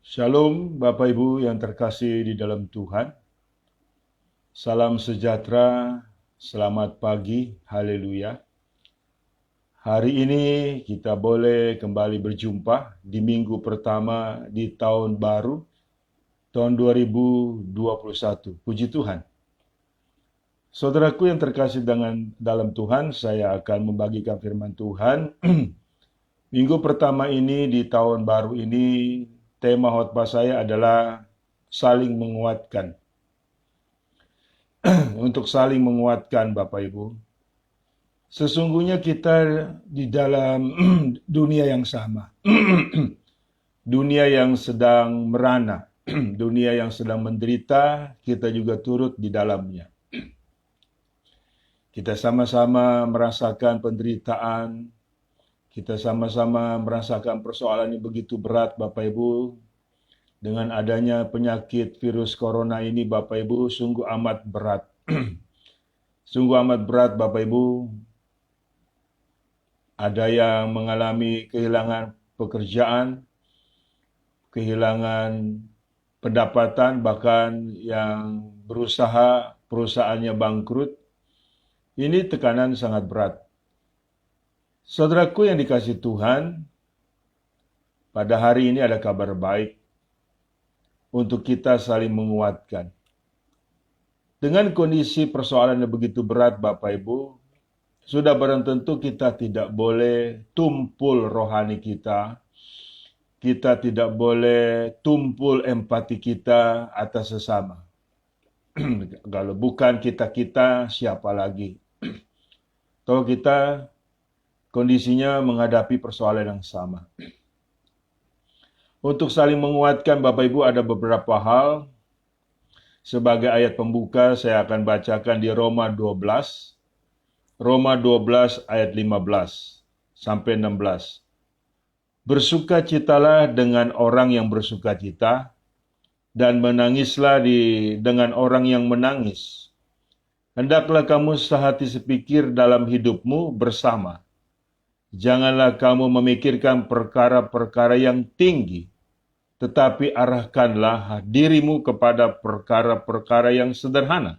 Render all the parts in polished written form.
Shalom Bapak Ibu yang terkasih di dalam Tuhan. Salam sejahtera, selamat pagi, haleluya. Hari ini kita boleh kembali berjumpa di minggu pertama di tahun baru, tahun 2021. Puji Tuhan. Saudaraku yang terkasih dalam Tuhan, saya akan membagikan firman Tuhan. Minggu pertama ini di tahun baru ini, tema khotbah saya adalah saling menguatkan. Untuk saling menguatkan Bapak Ibu. Sesungguhnya kita di dalam dunia yang sama. Dunia yang sedang merana, dunia yang sedang menderita, kita juga turut di dalamnya. Kita sama-sama merasakan penderitaan, kita sama-sama merasakan persoalan yang begitu berat Bapak Ibu. Dengan adanya penyakit virus corona ini Bapak Ibu sungguh amat berat. Sungguh amat berat Bapak Ibu. Ada yang mengalami kehilangan pekerjaan, kehilangan pendapatan, bahkan yang berusaha perusahaannya bangkrut. Ini tekanan sangat berat. Saudaraku yang dikasihi Tuhan, pada hari ini ada kabar baik untuk kita saling menguatkan. Dengan kondisi persoalan yang begitu berat Bapak Ibu, sudah barang tentu kita tidak boleh tumpul rohani kita. Kita tidak boleh tumpul empati kita atas sesama. Kalau bukan kita-kita, siapa lagi? Kalau kita kondisinya menghadapi persoalan yang sama. Untuk saling menguatkan Bapak Ibu ada beberapa hal. Sebagai ayat pembuka saya akan bacakan di Roma 12. Roma 12 ayat 15 sampai 16. Bersukacitalah dengan orang yang bersukacita, dan menangislah dengan orang yang menangis. Hendaklah kamu sehati sepikir dalam hidupmu bersama. Janganlah kamu memikirkan perkara-perkara yang tinggi, tetapi arahkanlah dirimu kepada perkara-perkara yang sederhana.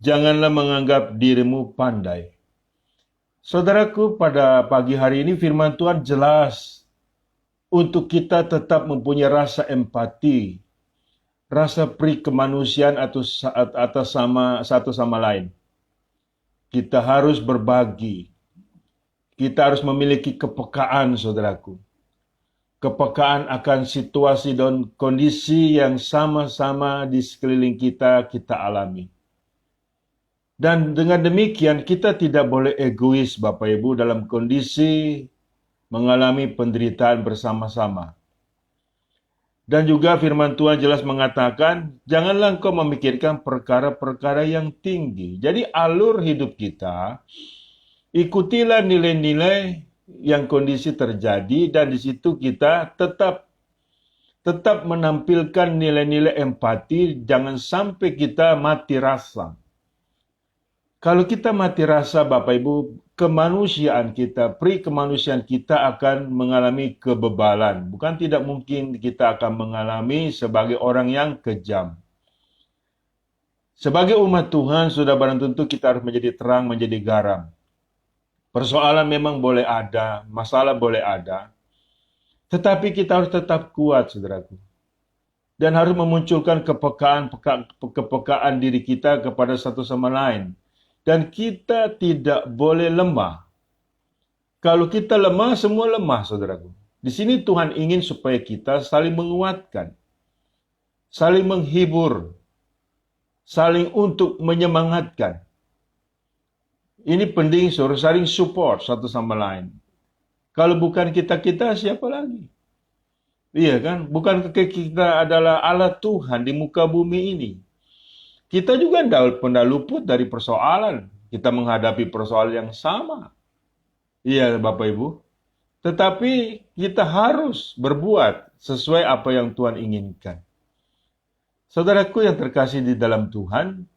Janganlah menganggap dirimu pandai. Saudaraku, pada pagi hari ini firman Tuhan jelas untuk kita tetap mempunyai rasa empati, rasa pri kemanusiaan atas satu sama lain. Kita harus berbagi. Kita harus memiliki kepekaan, saudaraku. Kepekaan akan situasi dan kondisi yang sama-sama di sekeliling kita alami. Dan dengan demikian kita tidak boleh egois Bapak Ibu dalam kondisi mengalami penderitaan bersama-sama. Dan juga firman Tuhan jelas mengatakan, janganlah engkau memikirkan perkara-perkara yang tinggi. Jadi alur hidup kita, ikutilah nilai-nilai yang kondisi terjadi dan di situ kita tetap menampilkan nilai-nilai empati, jangan sampai kita mati rasa. Kalau kita mati rasa Bapak Ibu, kemanusiaan kita, pri kemanusiaan kita akan mengalami kebebalan. Bukan tidak mungkin kita akan mengalami sebagai orang yang kejam. Sebagai umat Tuhan, sudah barang tentu kita harus menjadi terang, menjadi garam. Persoalan memang boleh ada, masalah boleh ada. Tetapi kita harus tetap kuat, saudaraku. Dan harus memunculkan kepekaan diri kita kepada satu sama lain. Dan kita tidak boleh lemah. Kalau kita lemah, semua lemah, saudaraku. Di sini Tuhan ingin supaya kita saling menguatkan, saling menghibur, saling untuk menyemangatkan. Ini penting, saudara, saling support satu sama lain. Kalau bukan kita-kita, siapa lagi? Iya kan? Bukankah kita adalah alat Tuhan di muka bumi ini? Kita juga tidak pernah luput dari persoalan. Kita menghadapi persoalan yang sama. Iya, Bapak Ibu. Tetapi kita harus berbuat sesuai apa yang Tuhan inginkan. Saudaraku yang terkasih di dalam Tuhan,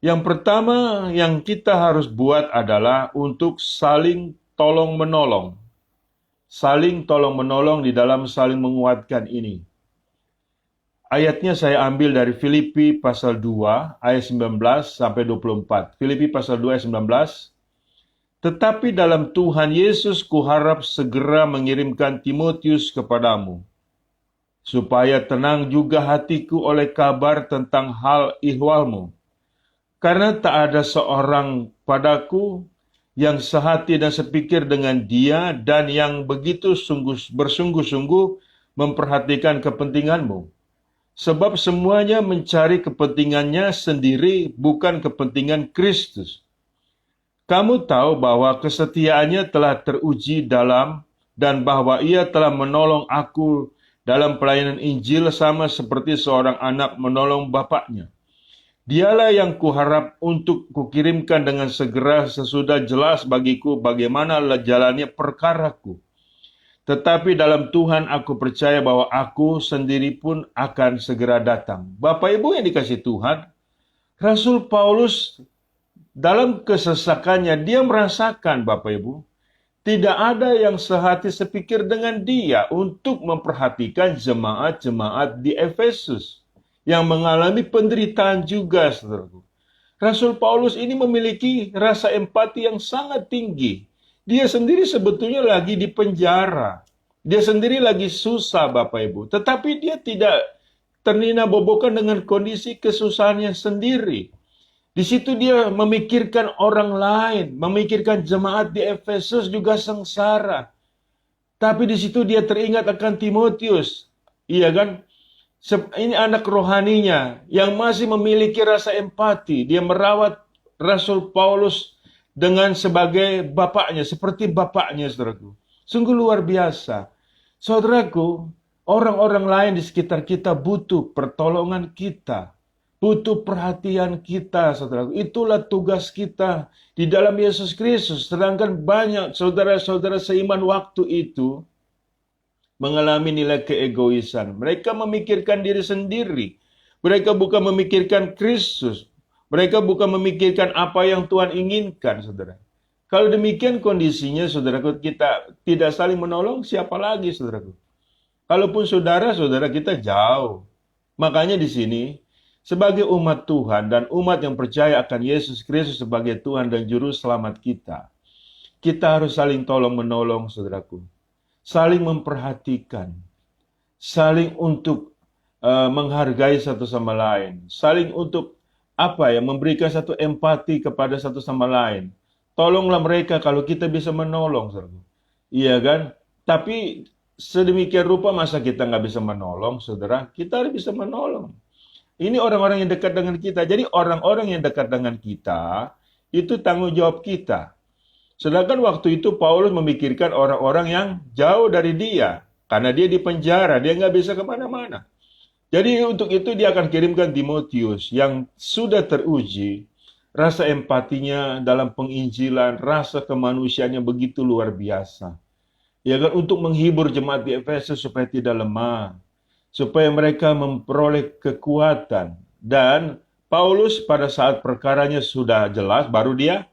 yang pertama yang kita harus buat adalah untuk saling tolong-menolong. Saling tolong-menolong di dalam saling menguatkan ini. Ayatnya saya ambil dari Filipi pasal 2 ayat 19 sampai 24. Filipi pasal 2 ayat 19. Tetapi dalam Tuhan Yesus kuharap segera mengirimkan Timotius kepadamu, supaya tenang juga hatiku oleh kabar tentang hal ihwalmu. Karena tak ada seorang padaku yang sehati dan sepikir dengan dia dan yang begitu bersungguh-sungguh memperhatikan kepentinganmu. Sebab semuanya mencari kepentingannya sendiri, bukan kepentingan Kristus. Kamu tahu bahwa kesetiaannya telah teruji dan bahwa ia telah menolong aku dalam pelayanan Injil sama seperti seorang anak menolong bapaknya. Dialah yang kuharap untuk kukirimkan dengan segera sesudah jelas bagiku bagaimana jalannya perkaraku. Tetapi dalam Tuhan aku percaya bahwa aku sendiri pun akan segera datang. Bapak Ibu yang dikasihi Tuhan, Rasul Paulus dalam kesesakannya dia merasakan, Bapak Ibu, tidak ada yang sehati sepikir dengan dia untuk memperhatikan jemaat-jemaat di Efesus yang mengalami penderitaan juga, saudaraku. Rasul Paulus ini memiliki rasa empati yang sangat tinggi. Dia sendiri sebetulnya lagi di penjara. Dia sendiri lagi susah, Bapak Ibu. Tetapi dia tidak ternina-bobokan dengan kondisi kesusahannya sendiri. Di situ dia memikirkan orang lain, memikirkan jemaat di Efesus juga sengsara. Tapi di situ dia teringat akan Timotius. Iya kan? Ini anak rohaninya yang masih memiliki rasa empati. Dia merawat Rasul Paulus dengan sebagai bapaknya, seperti bapaknya, saudaraku. Sungguh luar biasa. Saudaraku, orang-orang lain di sekitar kita butuh pertolongan kita. Butuh perhatian kita, saudaraku. Itulah tugas kita di dalam Yesus Kristus. Sedangkan banyak saudara-saudara seiman waktu itu mengalami nilai keegoisan. Mereka memikirkan diri sendiri. Mereka bukan memikirkan Kristus. Mereka bukan memikirkan apa yang Tuhan inginkan, saudara. Kalau demikian kondisinya, saudaraku, kita tidak saling menolong, siapa lagi, saudaraku? Kalaupun saudara-saudara kita jauh. Makanya di sini, sebagai umat Tuhan dan umat yang percaya akan Yesus Kristus sebagai Tuhan dan Juru Selamat kita harus saling tolong-menolong, saudaraku. Saling memperhatikan. Saling untuk menghargai satu sama lain. Saling untuk memberikan satu empati kepada satu sama lain. Tolonglah mereka kalau kita bisa menolong, saudara. Iya kan? Tapi sedemikian rupa masa kita nggak bisa menolong, saudara? Kita harus bisa menolong. Ini orang-orang yang dekat dengan kita. Jadi orang-orang yang dekat dengan kita, itu tanggung jawab kita. Sedangkan waktu itu Paulus memikirkan orang-orang yang jauh dari dia. Karena dia di penjara, dia nggak bisa kemana-mana. Jadi untuk itu dia akan kirimkan Timotius yang sudah teruji, rasa empatinya dalam penginjilan, rasa kemanusiaannya begitu luar biasa. Ya kan, untuk menghibur jemaat di Efesus supaya tidak lemah, supaya mereka memperoleh kekuatan. Dan Paulus pada saat perkaranya sudah jelas, baru dia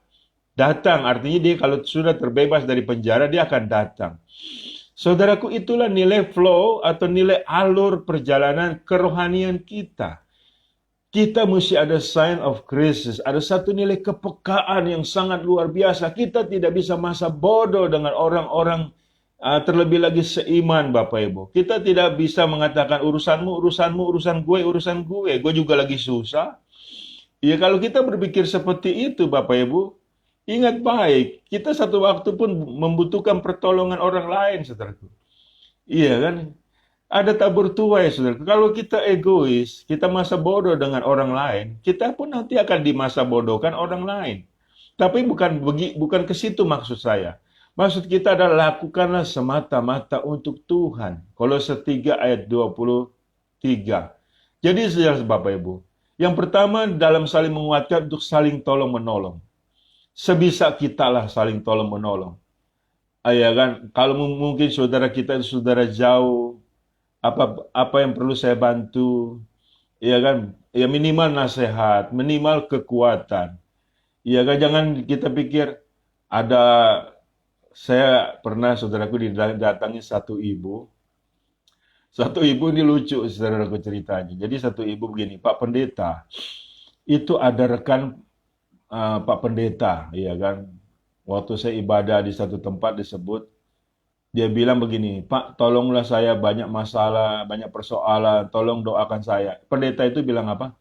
datang. Artinya dia kalau sudah terbebas dari penjara, dia akan datang. Saudaraku, itulah nilai flow atau nilai alur perjalanan kerohanian kita. Kita mesti ada sign of crisis, ada satu nilai kepekaan yang sangat luar biasa. Kita tidak bisa masa bodoh dengan orang-orang terlebih lagi seiman, Bapak Ibu. Kita tidak bisa mengatakan urusanmu, urusan gue juga lagi susah. Ya kalau kita berpikir seperti itu, Bapak Ibu, ingat baik, kita satu waktu pun membutuhkan pertolongan orang lain, saudaraku. Iya kan? Ada tabur tuai, saudaraku. Kalau kita egois, kita masa bodoh dengan orang lain, kita pun nanti akan dimasa bodohkan orang lain. Tapi bukan ke situ maksud saya. Maksud kita adalah lakukanlah semata-mata untuk Tuhan. Kolose 3 ayat 23. Jadi jelas Bapak Ibu. Yang pertama dalam saling menguatkan untuk saling tolong-menolong. Sebisa kita lah saling tolong-menolong. Ya kan? Kalau mungkin saudara kita itu saudara jauh, apa yang perlu saya bantu? Ya kan? Ya minimal nasihat, minimal kekuatan. Ya kan? Jangan kita pikir saya pernah saudaraku didatangi satu ibu. Satu ibu ini lucu, saudaraku ceritanya. Jadi satu ibu begini, Pak Pendeta, itu ada rekan Pak Pendeta, iya kan? Waktu saya ibadah di satu tempat disebut, dia bilang begini, Pak, tolonglah saya banyak masalah, banyak persoalan, tolong doakan saya. Pendeta itu bilang apa?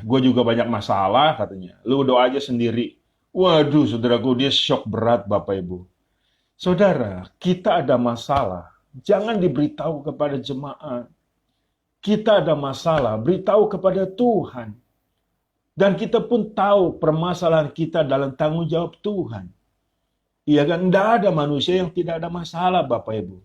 Gue juga banyak masalah katanya. Lu doa aja sendiri. Waduh, saudaraku, dia shock berat Bapak Ibu. Saudara, kita ada masalah. Jangan diberitahu kepada jemaat. Kita ada masalah, beritahu kepada Tuhan. Dan kita pun tahu permasalahan kita dalam tanggung jawab Tuhan. Iya kan, tidak ada manusia yang tidak ada masalah Bapak Ibu.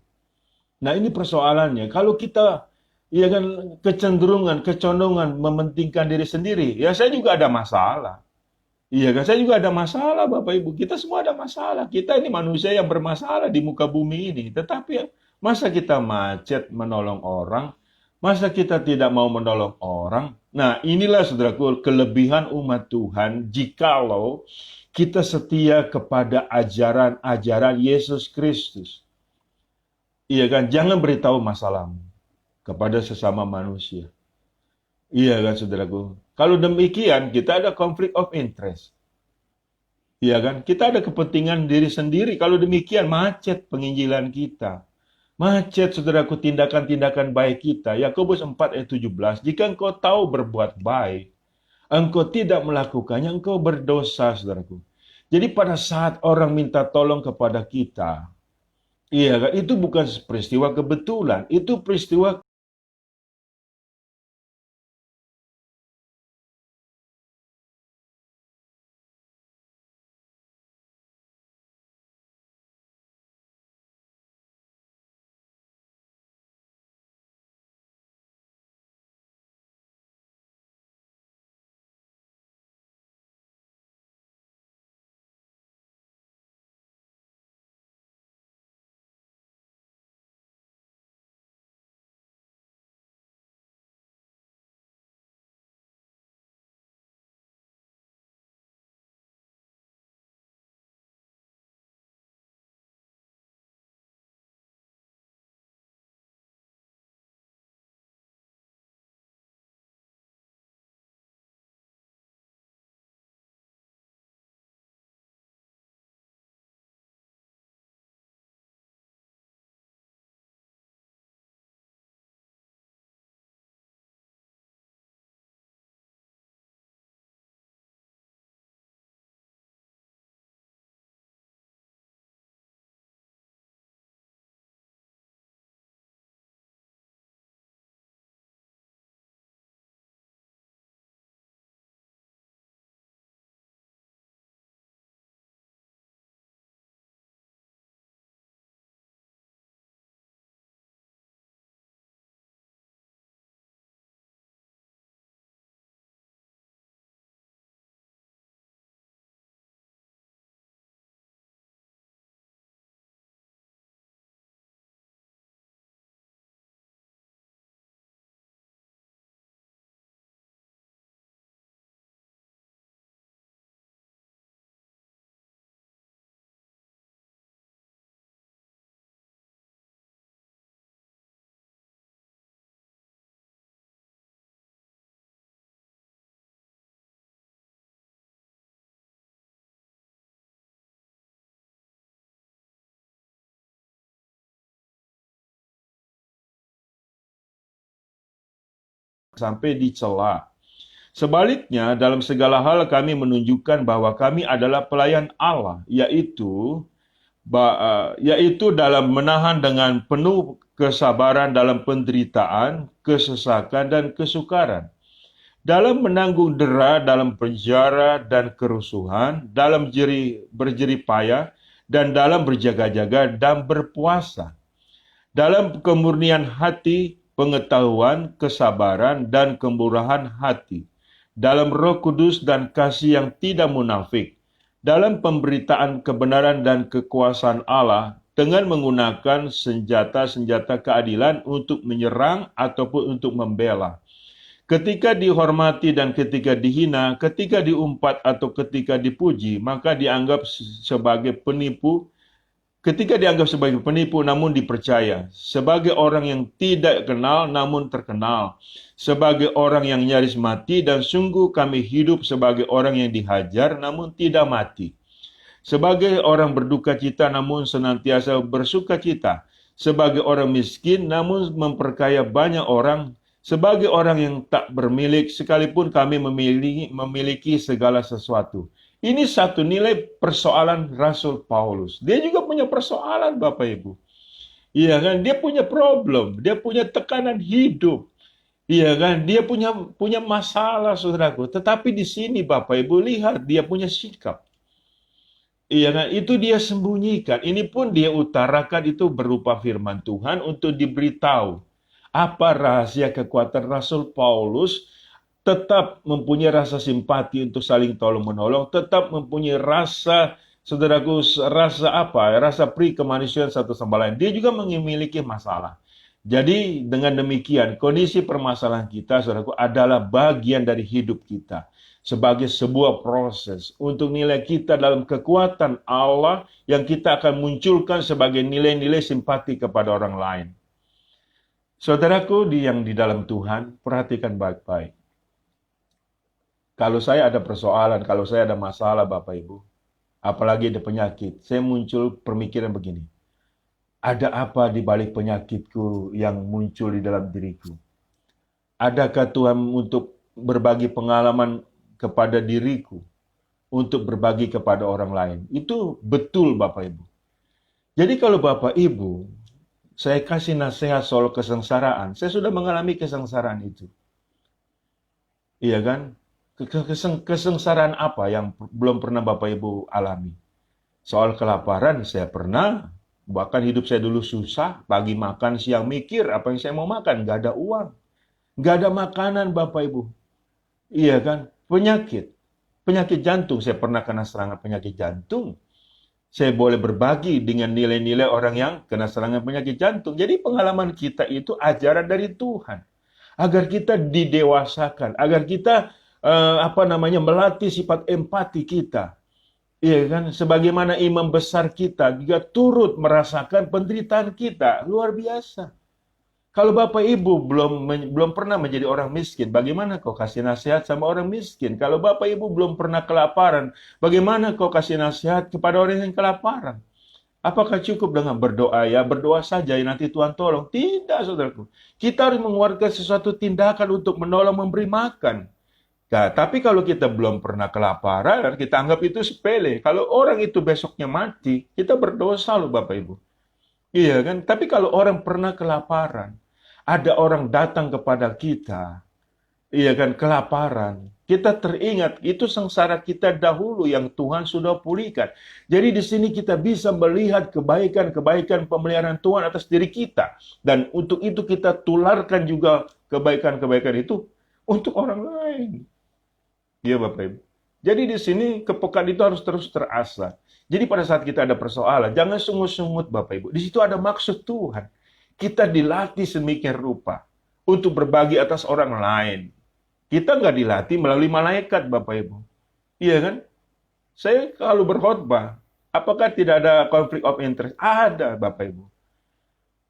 Nah ini persoalannya. Kalau kita ya kan kecenderungan, kecondongan mementingkan diri sendiri, ya saya juga ada masalah. Iya kan, saya juga ada masalah Bapak Ibu. Kita semua ada masalah. Kita ini manusia yang bermasalah di muka bumi ini. Tetapi masa kita macet menolong orang? Masa kita tidak mau menolong orang? Nah inilah saudaraku kelebihan umat Tuhan jikalau kita setia kepada ajaran-ajaran Yesus Kristus. Iya kan, jangan beritahu masalahmu kepada sesama manusia. Iya kan saudaraku. Kalau demikian kita ada konflik of interest. Iya kan? Kita ada kepentingan diri sendiri. Kalau demikian macet penginjilan kita. Macet saudaraku tindakan-tindakan baik kita. Yakobus 4 ayat 17. Jika engkau tahu berbuat baik, engkau tidak melakukannya, engkau berdosa saudaraku. Jadi pada saat orang minta tolong kepada kita, iya kan? Itu bukan peristiwa kebetulan. Itu peristiwa sampai dicela. Sebaliknya, dalam segala hal kami menunjukkan bahwa kami adalah pelayan Allah, yaitu dalam menahan dengan penuh kesabaran dalam penderitaan, kesesakan, dan kesukaran. Dalam menanggung dera dalam penjara dan kerusuhan, dalam berjerih payah, dan dalam berjaga-jaga dan berpuasa. Dalam kemurnian hati, pengetahuan, kesabaran, dan kemurahan hati. Dalam Roh Kudus dan kasih yang tidak munafik. Dalam pemberitaan kebenaran dan kekuasaan Allah dengan menggunakan senjata-senjata keadilan untuk menyerang ataupun untuk membela. Ketika dihormati dan ketika dihina, ketika diumpat atau ketika dipuji, maka dianggap sebagai penipu Ketika dianggap sebagai penipu namun dipercaya, sebagai orang yang tidak kenal namun terkenal, sebagai orang yang nyaris mati dan sungguh kami hidup sebagai orang yang dihajar namun tidak mati. Sebagai orang berduka cita namun senantiasa bersuka cita, sebagai orang miskin namun memperkaya banyak orang, sebagai orang yang tak bermilik sekalipun kami memiliki segala sesuatu. Ini satu nilai persoalan Rasul Paulus. Dia juga punya persoalan, Bapak Ibu. Iya kan? Dia punya problem, dia punya tekanan hidup. Iya kan? Dia punya masalah, saudaraku. Tetapi di sini Bapak Ibu lihat dia punya sikap. Iya kan? Itu dia sembunyikan. Ini pun dia utarakan itu berupa firman Tuhan untuk diberitahu. Apa rahasia kekuatan Rasul Paulus tetap mempunyai rasa simpati untuk saling tolong-menolong, tetap mempunyai rasa, saudaraku, rasa apa? Rasa pri kemanusiaan satu sama lain. Dia juga memiliki masalah. Jadi dengan demikian, kondisi permasalahan kita, saudaraku, adalah bagian dari hidup kita sebagai sebuah proses untuk nilai kita dalam kekuatan Allah yang kita akan munculkan sebagai nilai-nilai simpati kepada orang lain. Saudaraku yang di dalam Tuhan, perhatikan baik-baik. Kalau saya ada persoalan, kalau saya ada masalah Bapak Ibu, apalagi ada penyakit, saya muncul pemikiran begini. Ada apa di balik penyakitku yang muncul di dalam diriku? Adakah Tuhan untuk berbagi pengalaman kepada diriku, untuk berbagi kepada orang lain? Itu betul Bapak Ibu. Jadi kalau Bapak Ibu, saya kasih nasihat soal kesengsaraan, saya sudah mengalami kesengsaraan itu. Iya kan? Kesengsaraan apa yang belum pernah Bapak Ibu alami? Soal kelaparan saya pernah, bahkan hidup saya dulu susah, pagi makan, siang mikir apa yang saya mau makan, nggak ada uang, nggak ada makanan Bapak Ibu. Iya kan? Penyakit jantung, saya pernah kena serangan penyakit jantung. Saya boleh berbagi dengan nilai-nilai orang yang kena serangan penyakit jantung. Jadi pengalaman kita itu ajaran dari Tuhan. Agar kita didewasakan, agar kita melatih sifat empati kita. Iya kan? Sebagaimana imam besar kita juga turut merasakan penderitaan kita. Luar biasa. Kalau Bapak Ibu belum pernah menjadi orang miskin, bagaimana kau kasih nasihat sama orang miskin? Kalau Bapak Ibu belum pernah kelaparan, bagaimana kau kasih nasihat kepada orang yang kelaparan? Apakah cukup dengan berdoa ya? Berdoa saja ya nanti Tuhan tolong. Tidak, saudaraku. Kita harus mengeluarkan sesuatu tindakan untuk menolong, memberi makan. Nah, tapi kalau kita belum pernah kelaparan, kita anggap itu sepele. Kalau orang itu besoknya mati, kita berdosa loh Bapak Ibu. Iya kan? Tapi kalau orang pernah kelaparan, ada orang datang kepada kita, iya kan, kelaparan, kita teringat itu sengsara kita dahulu yang Tuhan sudah pulihkan. Jadi di sini kita bisa melihat kebaikan-kebaikan pemeliharaan Tuhan atas diri kita. Dan untuk itu kita tularkan juga kebaikan-kebaikan itu untuk orang lain. Iya Bapak Ibu. Jadi di sini kepekaan itu harus terus terasa. Jadi pada saat kita ada persoalan, jangan sungut-sungut Bapak Ibu. Di situ ada maksud Tuhan. Kita dilatih sedemikian rupa untuk berbagi atas orang lain. Kita nggak dilatih melalui malaikat Bapak Ibu. Iya kan? Saya kalau berkhotbah, apakah tidak ada konflik of interest? Ada Bapak Ibu.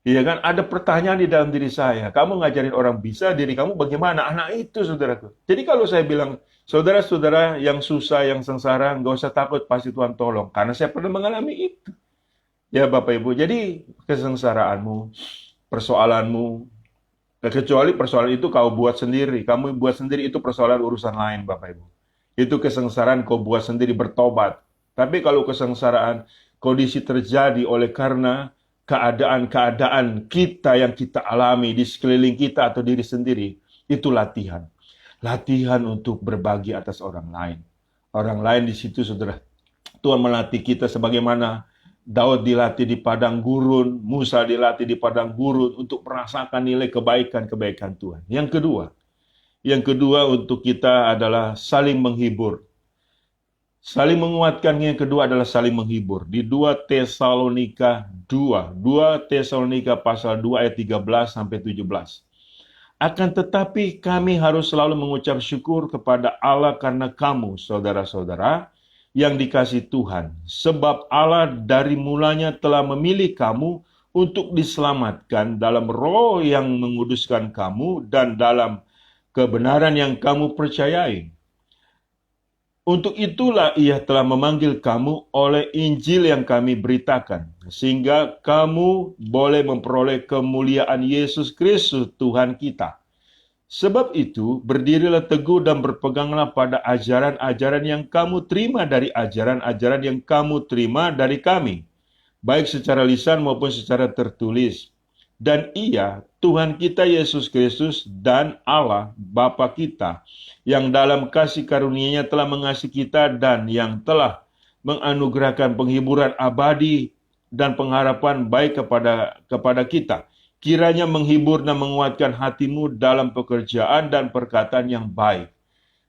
Iya kan? Ada pertanyaan di dalam diri saya. Kamu ngajarin orang bisa, diri kamu bagaimana? Anak itu, saudaraku. Jadi kalau saya bilang, saudara-saudara yang susah, yang sengsara, nggak usah takut, pasti Tuhan tolong. Karena saya pernah mengalami itu. Ya Bapak Ibu, jadi kesengsaraanmu, persoalanmu, kecuali persoalan itu kau buat sendiri. Kamu buat sendiri itu persoalan urusan lain Bapak Ibu. Itu kesengsaraan kau buat sendiri bertobat. Tapi kalau kesengsaraan kondisi terjadi oleh karena keadaan-keadaan kita yang kita alami di sekeliling kita atau diri sendiri, itu latihan. Latihan untuk berbagi atas orang lain. Orang lain di situ, saudara. Tuhan melatih kita sebagaimana Daud dilatih di padang gurun, Musa dilatih di padang gurun untuk merasakan nilai kebaikan-kebaikan Tuhan. Yang kedua untuk kita adalah saling menghibur. Saling menguatkan yang kedua adalah saling menghibur. Di 2 Tesalonika 2 Tesalonika pasal 2 ayat 13 sampai 17. Akan tetapi kami harus selalu mengucap syukur kepada Allah karena kamu, saudara-saudara, yang dikasihi Tuhan, sebab Allah dari mulanya telah memilih kamu untuk diselamatkan dalam roh yang menguduskan kamu dan dalam kebenaran yang kamu percayai. Untuk itulah Ia telah memanggil kamu oleh Injil yang kami beritakan, sehingga kamu boleh memperoleh kemuliaan Yesus Kristus Tuhan kita. Sebab itu, berdirilah teguh dan berpeganglah pada ajaran-ajaran yang kamu terima dari ajaran-ajaran yang kamu terima dari kami, baik secara lisan maupun secara tertulis. Dan Ia, Tuhan kita Yesus Kristus dan Allah Bapa kita, yang dalam kasih karunia-Nya telah mengasihi kita dan yang telah menganugerahkan penghiburan abadi dan pengharapan baik kepada kita, kiranya menghibur dan menguatkan hatimu dalam pekerjaan dan perkataan yang baik.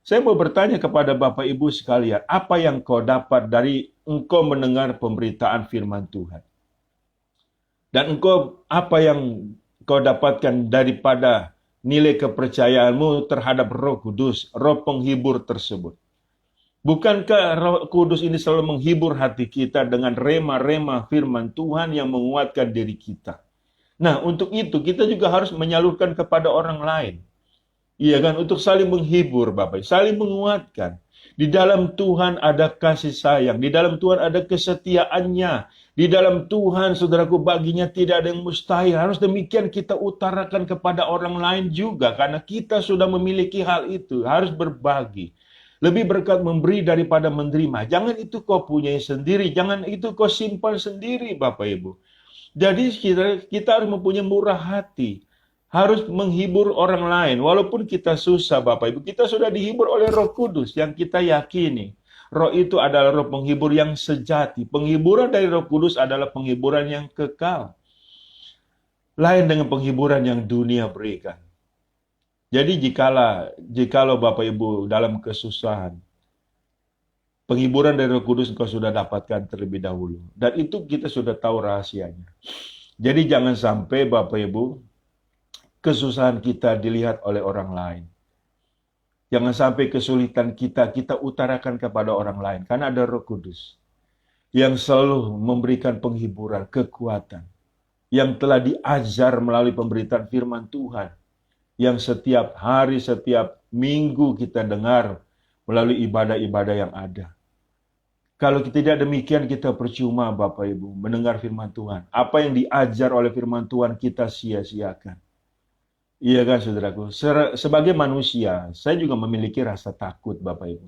Saya mau bertanya kepada Bapak Ibu sekalian, apa yang kau dapat dari engkau mendengar pemberitaan firman Tuhan? Dan engkau, apa yang kau dapatkan daripada nilai kepercayaanmu terhadap Roh Kudus, Roh penghibur tersebut? Bukankah Roh Kudus ini selalu menghibur hati kita dengan rema-rema firman Tuhan yang menguatkan diri kita? Nah, untuk itu kita juga harus menyalurkan kepada orang lain. Iya kan, untuk saling menghibur Bapak, saling menguatkan. Di dalam Tuhan ada kasih sayang, di dalam Tuhan ada kesetiaannya. Di dalam Tuhan, saudaraku, baginya tidak ada yang mustahil. Harus demikian kita utarakan kepada orang lain juga, karena kita sudah memiliki hal itu, harus berbagi. Lebih berkat memberi daripada menerima. Jangan itu kau punyai sendiri, jangan itu kau simpan sendiri, Bapak Ibu. Jadi kita harus mempunyai murah hati. Harus menghibur orang lain. Walaupun kita susah, Bapak Ibu. Kita sudah dihibur oleh Roh Kudus yang kita yakini. Roh itu adalah roh penghibur yang sejati. Penghiburan dari Roh Kudus adalah penghiburan yang kekal. Lain dengan penghiburan yang dunia berikan. Jadi jikalau Bapak Ibu dalam kesusahan, penghiburan dari Roh Kudus engkau sudah dapatkan terlebih dahulu. Dan itu kita sudah tahu rahasianya. Jadi jangan sampai Bapak Ibu, kesusahan kita dilihat oleh orang lain. Jangan sampai kesulitan kita utarakan kepada orang lain. Karena ada Roh Kudus yang selalu memberikan penghiburan, kekuatan. Yang telah diajar melalui pemberitaan firman Tuhan. Yang setiap hari, setiap minggu kita dengar melalui ibadah-ibadah yang ada. Kalau tidak demikian, kita percuma Bapak Ibu mendengar firman Tuhan. Apa yang diajar oleh firman Tuhan kita sia-siakan. Iya kan saudaraku, sebagai manusia, saya juga memiliki rasa takut Bapak Ibu.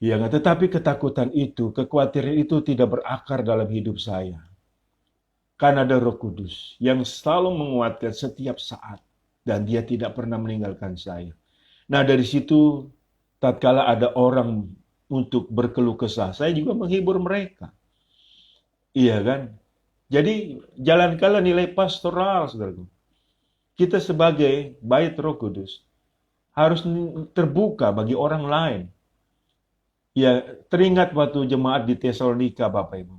Iya kan, tetapi ketakutan itu, kekhawatiran itu tidak berakar dalam hidup saya. Karena ada Roh Kudus yang selalu menguatkan setiap saat. Dan dia tidak pernah meninggalkan saya. Nah dari situ, tatkala ada orang untuk berkeluh kesah, saya juga menghibur mereka. Iya kan? Jadi jalankanlah nilai pastoral, saudaraku. Kita sebagai bait Roh Kudus harus terbuka bagi orang lain. Ya, teringat waktu jemaat di Tesalonika, Bapak Ibu.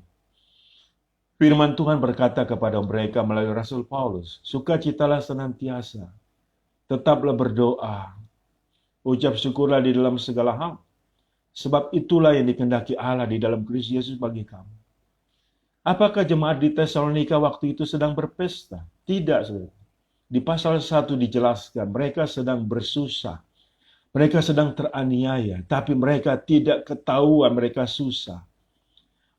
Firman Tuhan berkata kepada mereka melalui Rasul Paulus, sukacitalah senantiasa, tetaplah berdoa, ucap syukurlah di dalam segala hal, sebab itulah yang dikehendaki Allah di dalam Kristus Yesus bagi kamu. Apakah jemaat di Tesalonika waktu itu sedang berpesta? Tidak, saudara. Di pasal 1 dijelaskan, mereka sedang bersusah. Mereka sedang teraniaya, tapi mereka tidak ketahuan mereka susah.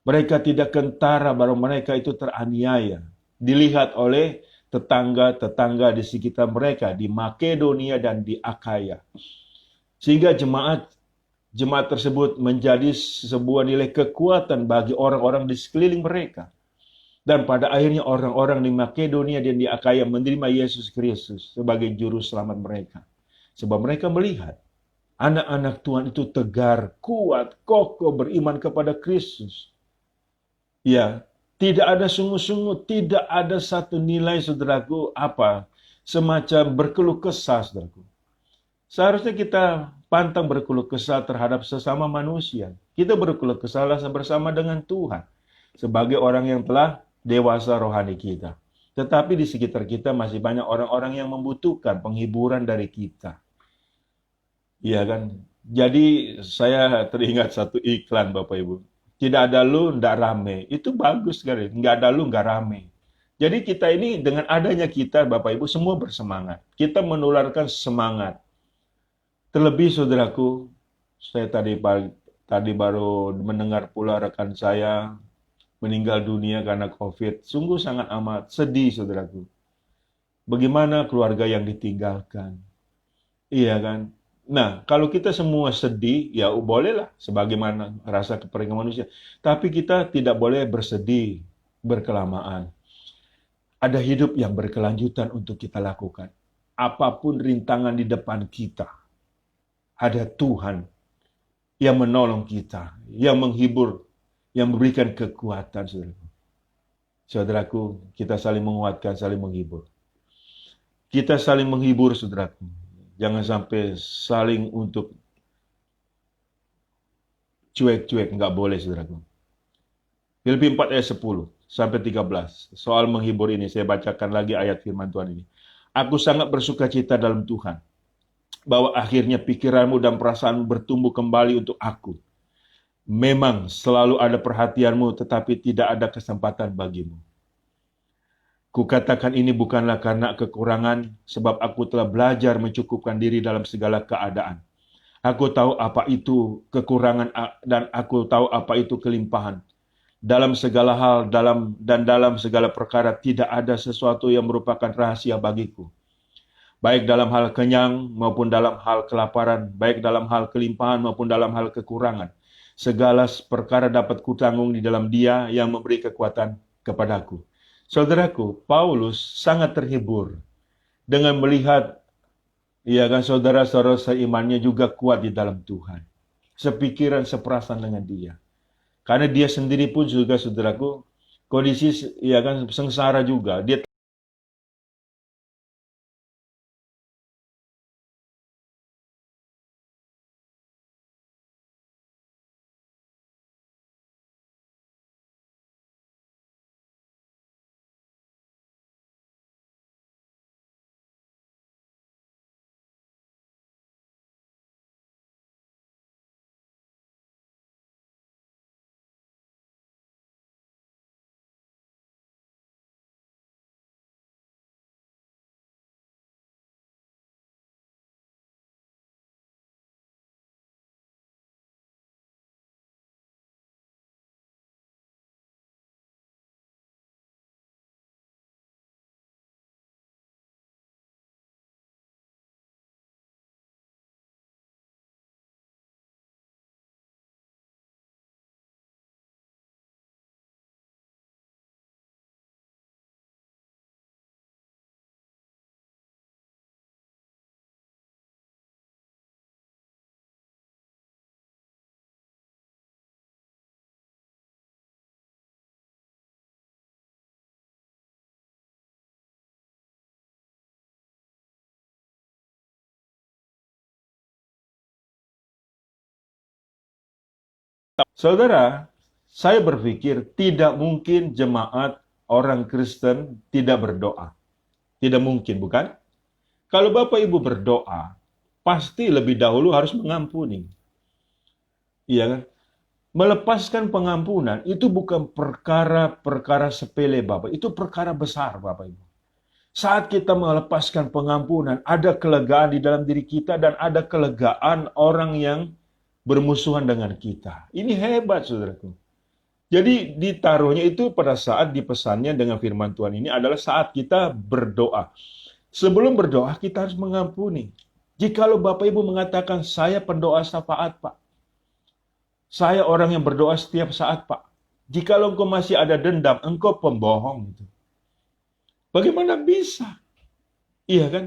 Mereka tidak kentara bahwa mereka itu teraniaya. Dilihat oleh tetangga-tetangga di sekitar mereka, di Makedonia dan di Akaya. Sehingga jemaat tersebut menjadi sebuah nilai kekuatan bagi orang-orang di sekeliling mereka. Dan pada akhirnya orang-orang di Makedonia dan di Akaya menerima Yesus Kristus sebagai juru selamat mereka. Sebab mereka melihat anak-anak Tuhan itu tegar, kuat, kokoh beriman kepada Kristus. Ya, tidak ada sungguh-sungguh, tidak ada satu nilai, saudaraku, semacam berkeluh kesah, saudaraku. Seharusnya kita pantang berkeluh kesah terhadap sesama manusia. Kita berkeluh kesah bersama dengan Tuhan sebagai orang yang telah dewasa rohani kita. Tetapi di sekitar kita masih banyak orang-orang yang membutuhkan penghiburan dari kita. Iya kan? Jadi saya teringat satu iklan Bapak Ibu. Tidak ada lu, ndak rame. Itu bagus sekali. Nggak ada lu, nggak rame. Jadi kita ini dengan adanya kita Bapak Ibu semua bersemangat. Kita menularkan semangat. Terlebih saudaraku, saya tadi baru mendengar pula rekan saya meninggal dunia karena COVID. Sungguh sangat amat sedih saudaraku. Bagaimana keluarga yang ditinggalkan? Iya kan? Nah, kalau kita semua sedih, ya bolehlah sebagaimana rasa keperingan manusia. Tapi kita tidak boleh bersedih berkelamaan. Ada hidup yang berkelanjutan untuk kita lakukan. Apapun rintangan di depan kita, ada Tuhan yang menolong kita, yang menghibur, yang memberikan kekuatan, saudaraku. Saudaraku, kita saling menguatkan, saling menghibur. Kita saling menghibur, saudaraku. Jangan sampai saling untuk cuek-cuek, nggak boleh, saudaraku. Filipi 4 ayat 10 sampai 13. Soal menghibur ini, saya bacakan lagi ayat firman Tuhan ini. Aku sangat bersuka cita dalam Tuhan, bahwa akhirnya pikiranmu dan perasaanmu bertumbuh kembali untuk aku. Memang selalu ada perhatianmu, tetapi tidak ada kesempatan bagimu. Kukatakan ini bukanlah karena kekurangan, sebab aku telah belajar mencukupkan diri dalam segala keadaan. Aku tahu apa itu kekurangan dan aku tahu apa itu kelimpahan. Dalam segala hal dalam segala perkara tidak ada sesuatu yang merupakan rahasia bagiku. Baik dalam hal kenyang maupun dalam hal kelaparan, baik dalam hal kelimpahan maupun dalam hal kekurangan. Segala perkara dapat kutanggung di dalam Dia yang memberi kekuatan kepadaku. Saudaraku, Paulus sangat terhibur dengan melihat ya kan saudara-saudara seimannya juga kuat di dalam Tuhan. Sepikiran, seperasaan dengan Dia. Karena dia sendiri pun juga, saudaraku, kondisi ya kan sengsara juga. Dia saudara, saya berpikir tidak mungkin jemaat orang Kristen tidak berdoa. Tidak mungkin, bukan? Kalau Bapak Ibu berdoa, pasti lebih dahulu harus mengampuni. Iya kan? Melepaskan pengampunan itu bukan perkara-perkara sepele Bapak, itu perkara besar Bapak Ibu. Saat kita melepaskan pengampunan, ada kelegaan di dalam diri kita dan ada kelegaan orang yang bermusuhan dengan kita. Ini hebat, saudaraku. Jadi ditaruhnya itu pada saat dipesannya dengan firman Tuhan ini adalah saat kita berdoa. Sebelum berdoa, kita harus mengampuni. Jikalau Bapak Ibu mengatakan, saya pendoa syafaat, Pak. Saya orang yang berdoa setiap saat, Pak. Jikalau engkau masih ada dendam, engkau pembohong. Bagaimana bisa? Iya kan?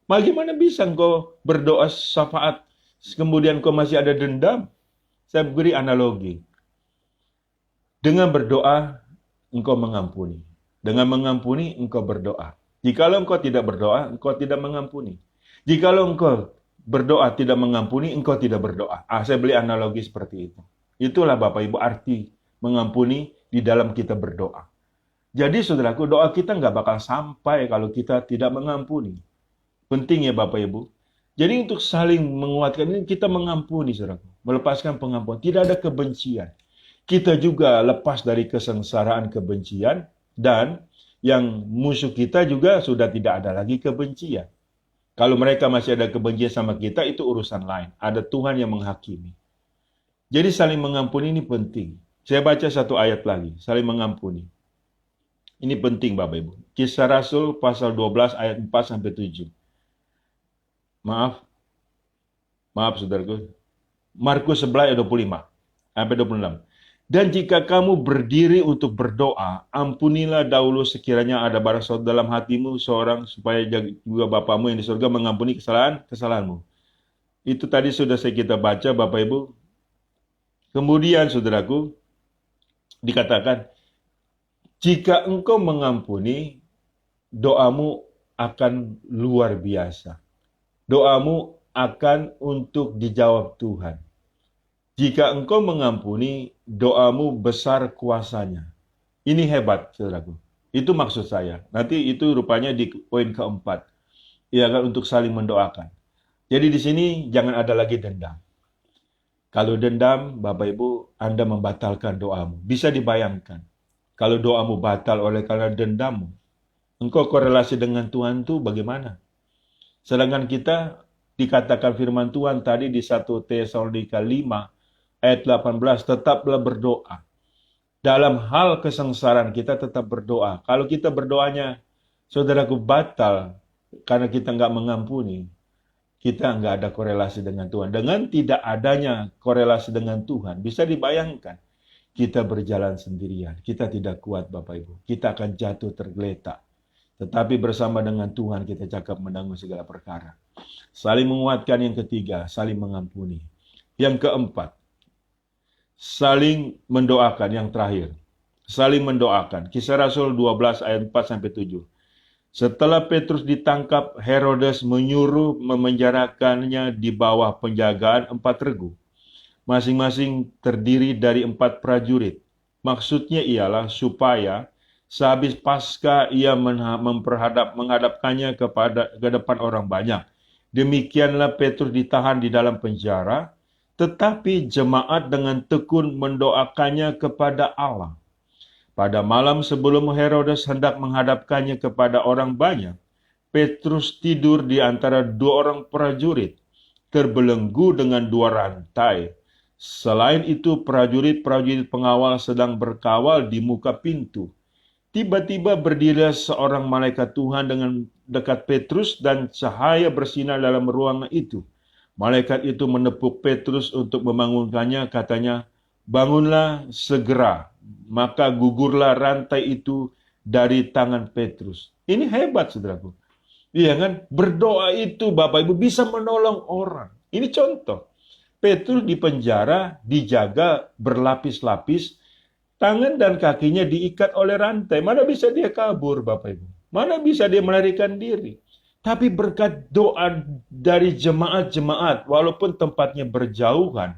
Bagaimana bisa engkau berdoa syafaat, kemudian engkau masih ada dendam? Saya beri analogi. Dengan berdoa, engkau mengampuni. Dengan mengampuni, engkau berdoa. Jikalau engkau tidak berdoa, engkau tidak mengampuni. Jikalau engkau berdoa tidak mengampuni, engkau tidak berdoa. Saya beli analogi seperti itu. Itulah Bapak Ibu arti mengampuni di dalam kita berdoa. Jadi saudaraku, doa kita nggak bakal sampai kalau kita tidak mengampuni. Penting ya Bapak Ibu. Jadi untuk saling menguatkan ini kita mengampuni, saudaraku. Melepaskan pengampunan. Tidak ada kebencian. Kita juga lepas dari kesengsaraan kebencian dan yang musuh kita juga sudah tidak ada lagi kebencian. Kalau mereka masih ada kebencian sama kita, itu urusan lain. Ada Tuhan yang menghakimi. Jadi saling mengampuni ini penting. Saya baca satu ayat lagi, saling mengampuni. Ini penting Bapak Ibu. Kisah Rasul pasal 12 ayat 4 sampai 7. Maaf saudaraku. Markus 11 ayat 25 sampai 26. Dan jika kamu berdiri untuk berdoa, ampunilah dahulu sekiranya ada barang suatu dalam hatimu seorang, supaya juga Bapamu yang di surga mengampuni kesalahanmu. Itu tadi sudah kita baca Bapak Ibu. Kemudian saudaraku, dikatakan, jika engkau mengampuni, doamu akan luar biasa. Doamu akan untuk dijawab Tuhan. Jika engkau mengampuni, doamu besar kuasanya. Ini hebat, saudaraku. Itu maksud saya. Nanti itu rupanya di poin keempat. Ya kan, untuk saling mendoakan. Jadi di sini jangan ada lagi dendam. Kalau dendam, Bapak Ibu, Anda membatalkan doamu. Bisa dibayangkan. Kalau doamu batal oleh karena dendammu, engkau korelasi dengan Tuhan itu bagaimana? Sedangkan kita dikatakan firman Tuhan tadi di 1 Tesalonika 5 ayat 18, tetaplah berdoa. Dalam hal kesengsaraan kita tetap berdoa. Kalau kita berdoanya, saudaraku, batal karena kita nggak mengampuni, kita nggak ada korelasi dengan Tuhan. Dengan tidak adanya korelasi dengan Tuhan, bisa dibayangkan kita berjalan sendirian. Kita tidak kuat Bapak Ibu. Kita akan jatuh tergeletak. Tetapi bersama dengan Tuhan kita cakap menanggung segala perkara. Saling menguatkan yang ketiga, saling mengampuni. Yang keempat, saling mendoakan yang terakhir. Saling mendoakan. Kisah Rasul 12 ayat 4-7. Setelah Petrus ditangkap, Herodes menyuruh memenjarakannya di bawah penjagaan 4 regu. Masing-masing terdiri dari 4 prajurit. Maksudnya ialah supaya sehabis Paskah ia menghadapkannya ke depan orang banyak. Demikianlah Petrus ditahan di dalam penjara, tetapi jemaat dengan tekun mendoakannya kepada Allah. Pada malam sebelum Herodes hendak menghadapkannya kepada orang banyak, Petrus tidur di antara 2 orang prajurit, terbelenggu dengan 2 rantai. Selain itu, prajurit-prajurit pengawal sedang berkawal di muka pintu. Tiba-tiba berdirilah seorang malaikat Tuhan dengan dekat Petrus dan cahaya bersinar dalam ruangan itu. Malaikat itu menepuk Petrus untuk membangunkannya, katanya, bangunlah segera. Maka gugurlah rantai itu dari tangan Petrus. Ini hebat, saudaraku. Iya kan? Berdoa itu, Bapak Ibu, bisa menolong orang. Ini contoh. Petrus di penjara, dijaga berlapis-lapis, tangan dan kakinya diikat oleh rantai. Mana bisa dia kabur, Bapak Ibu? Mana bisa dia melarikan diri? Tapi berkat doa dari jemaat-jemaat, walaupun tempatnya berjauhan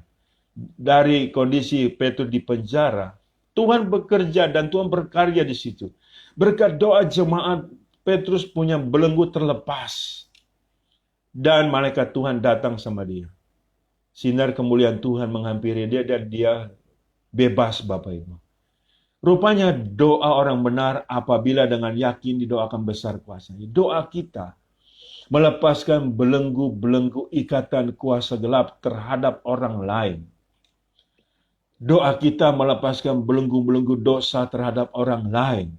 dari kondisi Petrus di penjara, Tuhan bekerja dan Tuhan berkarya di situ. Berkat doa jemaat, Petrus punya belenggu terlepas. Dan malaikat Tuhan datang sama dia. Sinar kemuliaan Tuhan menghampiri dia dan dia bebas, Bapak Ibu. Rupanya doa orang benar apabila dengan yakin didoakan besar kuasanya. Doa kita melepaskan belenggu-belenggu ikatan kuasa gelap terhadap orang lain. Doa kita melepaskan belenggu-belenggu dosa terhadap orang lain.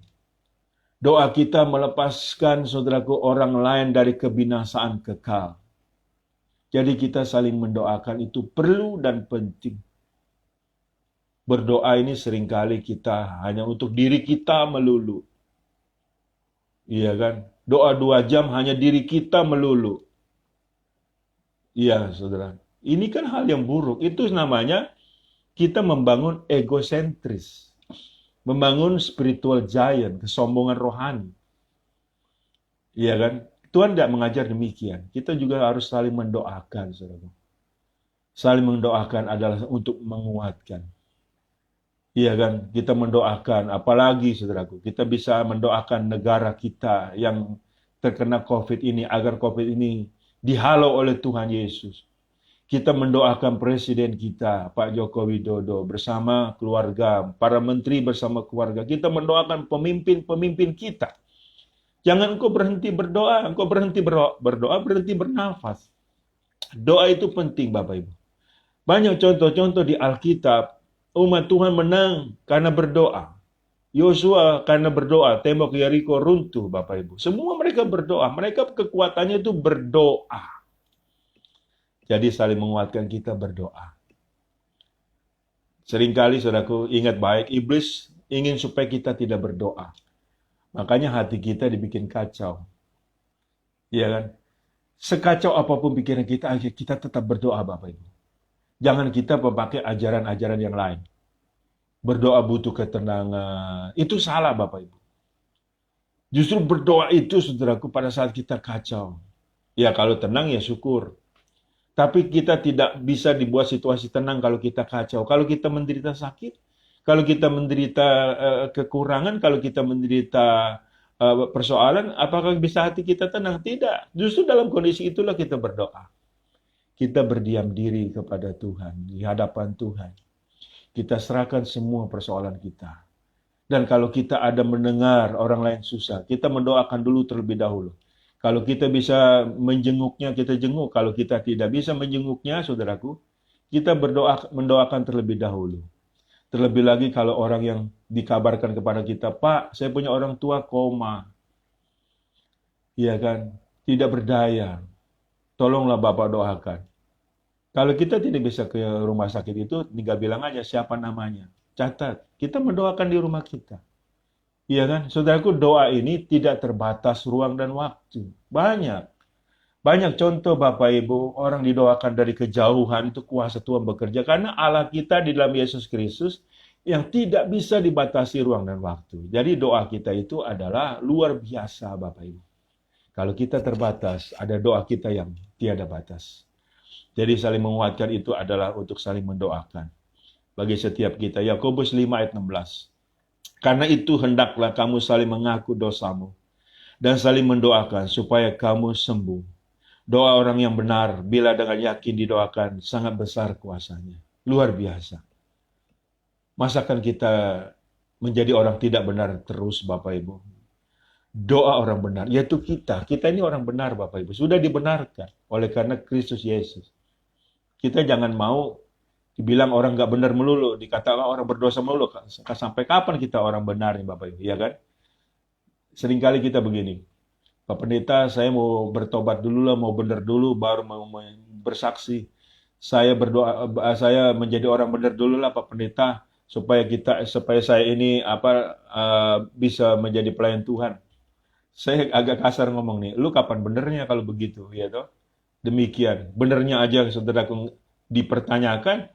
Doa kita melepaskan, saudaraku, orang lain dari kebinasaan kekal. Jadi kita saling mendoakan itu perlu dan penting. Berdoa ini seringkali kita hanya untuk diri kita melulu. Iya kan? Doa 2 jam hanya diri kita melulu. Iya, saudara. Ini kan hal yang buruk. Itu namanya kita membangun egosentris. Membangun spiritual giant, kesombongan rohani. Iya kan? Tuhan tidak mengajar demikian. Kita juga harus saling mendoakan, saudara. Saling mendoakan adalah untuk menguatkan. Iya kan? Kita mendoakan, apalagi saudaraku, kita bisa mendoakan negara kita yang terkena COVID ini, agar COVID ini dihalau oleh Tuhan Yesus. Kita mendoakan Presiden kita, Pak Joko Widodo, bersama keluarga, para menteri bersama keluarga. Kita mendoakan pemimpin-pemimpin kita. Jangan engkau berhenti berdoa, engkau berhenti berdoa, berhenti bernafas. Doa itu penting, Bapak Ibu. Banyak contoh-contoh di Alkitab, umat Tuhan menang karena berdoa. Yosua karena berdoa, tembok Yeriko runtuh, Bapak Ibu. Semua mereka berdoa, mereka kekuatannya itu berdoa. Jadi saling menguatkan kita berdoa. Seringkali saudaraku ingat baik, iblis ingin supaya kita tidak berdoa. Makanya hati kita dibikin kacau. Iya kan? Sekacau apapun pikiran kita, kita tetap berdoa Bapak Ibu. Jangan kita memakai ajaran-ajaran yang lain. Berdoa butuh ketenangan. Itu salah Bapak Ibu. Justru berdoa itu saudaraku pada saat kita kacau. Ya kalau tenang ya syukur. Tapi kita tidak bisa dibuat situasi tenang kalau kita kacau. Kalau kita menderita sakit, kalau kita menderita kekurangan, kalau kita menderita persoalan, apakah bisa hati kita tenang? Tidak. Justru dalam kondisi itulah kita berdoa. Kita berdiam diri kepada Tuhan, di hadapan Tuhan. Kita serahkan semua persoalan kita. Dan kalau kita ada mendengar orang lain susah, kita mendoakan dulu terlebih dahulu. Kalau kita bisa menjenguknya, kita jenguk. Kalau kita tidak bisa menjenguknya, saudaraku, kita mendoakan terlebih dahulu. Terlebih lagi kalau orang yang dikabarkan kepada kita, Pak, saya punya orang tua koma. Iya kan? Tidak berdaya. Tolonglah Bapak doakan. Kalau kita tidak bisa ke rumah sakit itu, tinggal bilang aja siapa namanya. Catat, kita mendoakan di rumah kita. Iya kan? Saudaraku, doa ini tidak terbatas ruang dan waktu. Banyak. Banyak contoh Bapak Ibu, orang didoakan dari kejauhan, itu kuasa Tuhan bekerja. Karena Allah kita di dalam Yesus Kristus yang tidak bisa dibatasi ruang dan waktu. Jadi doa kita itu adalah luar biasa Bapak Ibu. Kalau kita terbatas, ada doa kita yang tiada batas. Jadi saling menguatkan itu adalah untuk saling mendoakan. Bagi setiap kita. Yakobus 5 ayat 16. Karena itu hendaklah kamu saling mengaku dosamu dan saling mendoakan supaya kamu sembuh. Doa orang yang benar bila dengan yakin didoakan sangat besar kuasanya. Luar biasa. Masakan kita menjadi orang tidak benar terus Bapak Ibu? Doa orang benar, yaitu kita. Kita ini orang benar Bapak Ibu. Sudah dibenarkan oleh karena Kristus Yesus. Kita jangan mau dibilang orang nggak benar melulu, dikatakan orang berdosa melulu. Sampai kapan kita orang benar nih Bapak Ibu, ya kan? Seringkali kita begini, Pak Pendeta, saya mau bertobat dulu lah, mau benar dulu, baru mau bersaksi. Saya berdoa, saya menjadi orang benar dulu lah Pak Pendeta, supaya saya ini bisa menjadi pelayan Tuhan. Saya agak kasar ngomong nih, lu kapan benernya kalau begitu, ya toh? Demikian, benernya aja saudaraku dipertanyakan.